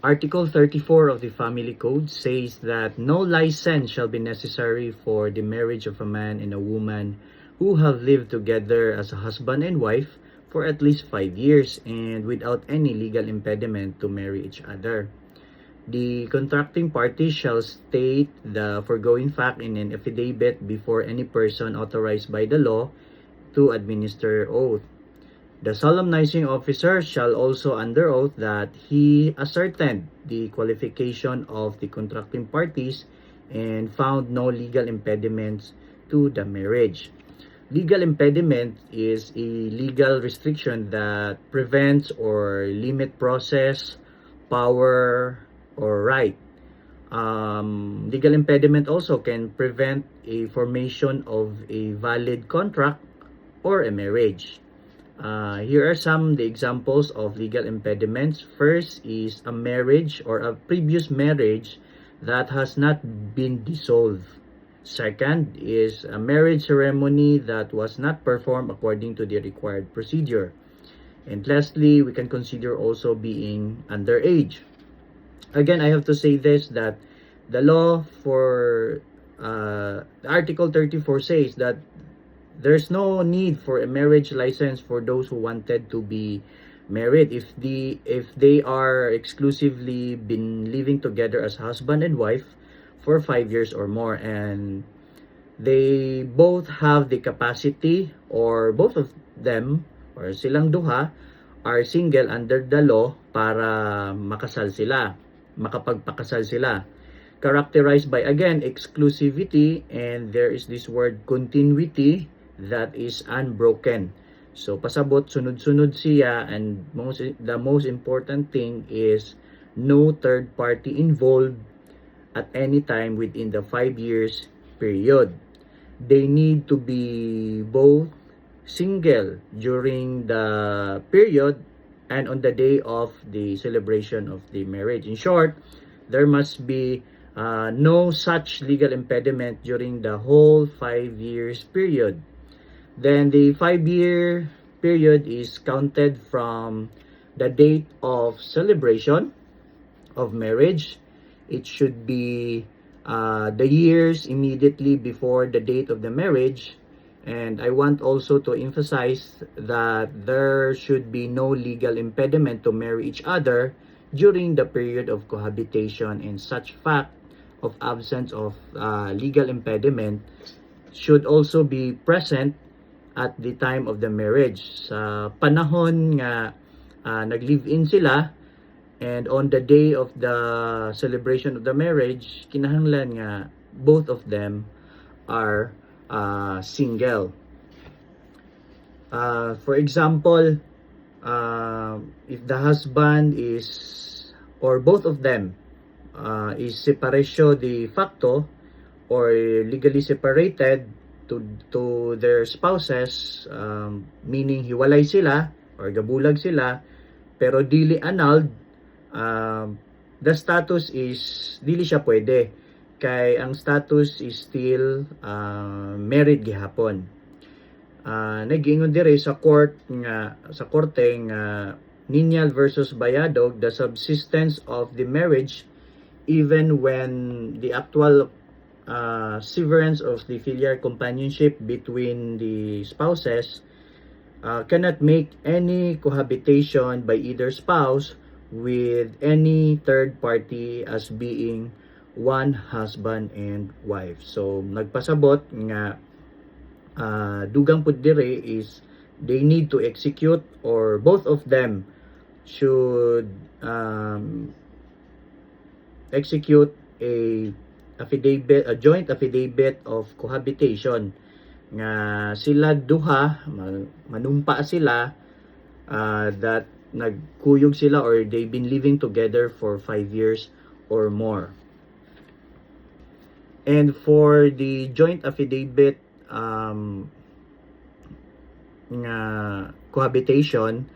Article 34 of the Family Code says that no license shall be necessary for the marriage of a man and a woman who have lived together as a husband and wife for at least 5 years and without any legal impediment to marry each other. The contracting parties shall state the foregoing fact in an affidavit before any person authorized by the law to administer oath. The solemnizing officer shall also under oath that he ascertained the qualification of the contracting parties and found no legal impediments to the marriage. Legal impediment is a legal restriction that prevents or limit process, power, or right. Legal impediment also can prevent a formation of a valid contract or a marriage. Here are some the examples of legal impediments. First is a marriage or a previous marriage that has not been dissolved. Second is a marriage ceremony that was not performed according to the required procedure. And lastly, we can consider also being underage. Again, I have to say this, that the law for Article 34 says that there's no need for a marriage license for those who wanted to be married if they are exclusively been living together as husband and wife for 5 years or more, and they both have the capacity, or both of them or silang duha are single under the law para makapagpakasal sila, characterized by again exclusivity, and there is this word continuity that is unbroken. So pasabot sunod-sunod siya, and the most important thing is no third party involved at any time within the 5 years period. They need to be both single during the period and on the day of the celebration of the marriage. In short, there must be no such legal impediment during the whole 5 years period. Then the 5-year period is counted from the date of celebration of marriage. It should be the years immediately before the date of the marriage. And I want also to emphasize that there should be no legal impediment to marry each other during the period of cohabitation, and such fact of absence of legal impediment should also be present at the time of the marriage. Sa panahon nga nag-live-in sila, and on the day of the celebration of the marriage, kinahanglan nga both of them are single. For example, if the husband is, or both of them is separatio de facto or legally separated to their spouses, meaning hiwalay sila or gabulag sila, pero dili annulled, the status is dili siya pwede, kay ang status is still married gihapon. Nag-ingon dire sa korte nga Ninyal versus Bayadog, the subsistence of the marriage even when the actual severance of the filial companionship between the spouses cannot make any cohabitation by either spouse with any third party as being one husband and wife. So nagpasabot nga dugang pud dire is they need to execute, or both of them should execute a joint affidavit of cohabitation nga sila duha manumpa sila that nagkuyog sila or they've been living together for 5 years or more. And for the joint affidavit nga cohabitation,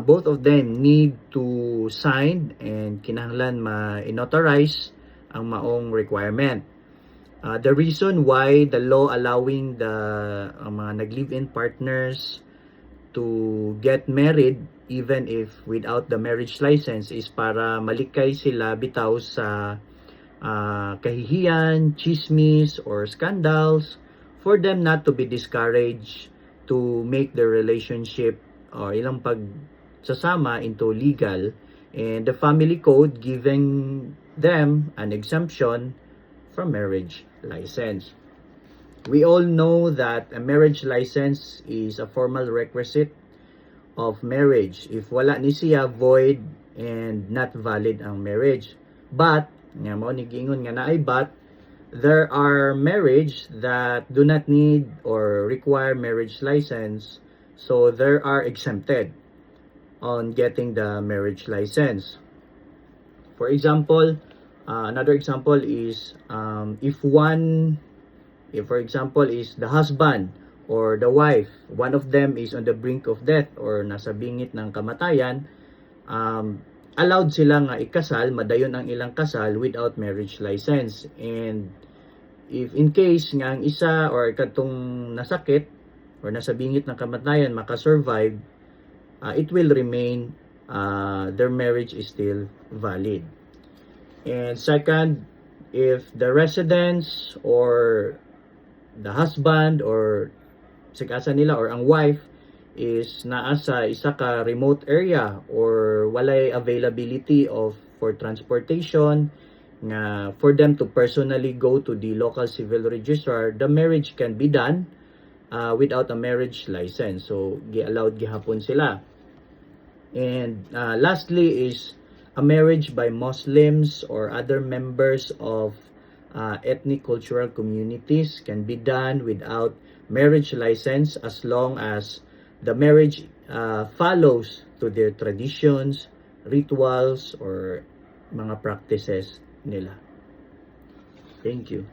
both of them need to sign and kinahanglan ma-notarize ang maong requirement. The reason why the law allowing the mga nag-live-in partners to get married even if without the marriage license, is para malikay sila bitaw sa kahihiyan, chismis, or scandals, for them not to be discouraged to make their relationship or ilang pagsasama into legal, and the family code giving them an exemption from marriage license. We all know that a marriage license is a formal requisite of marriage. If wala ni siya, void and not valid ang marriage. But, nga mo ni giingon nga naay but, there are marriage that do not need or require marriage license, so there are exempted on getting the marriage license. For example, another example is if for example is the husband or the wife, one of them is on the brink of death or nasa bingit ng kamatayan, allowed sila nga ikasal, madayon ang ilang kasal without marriage license. And if in case nga ang isa or katong nasakit or nasa bingit ng kamatayan makasurvive, it will remain, their marriage is still valid. And second, if the residence or the husband or sikasa nila or ang wife is naa sa isa ka remote area or walay availability of for transportation nga for them to personally go to the local civil registrar, the marriage can be done without a marriage license. So gi-allowed gihapon sila. And lastly is a marriage by Muslims or other members of ethnic cultural communities can be done without marriage license as long as the marriage follows to their traditions, rituals, or mga practices nila. Thank you.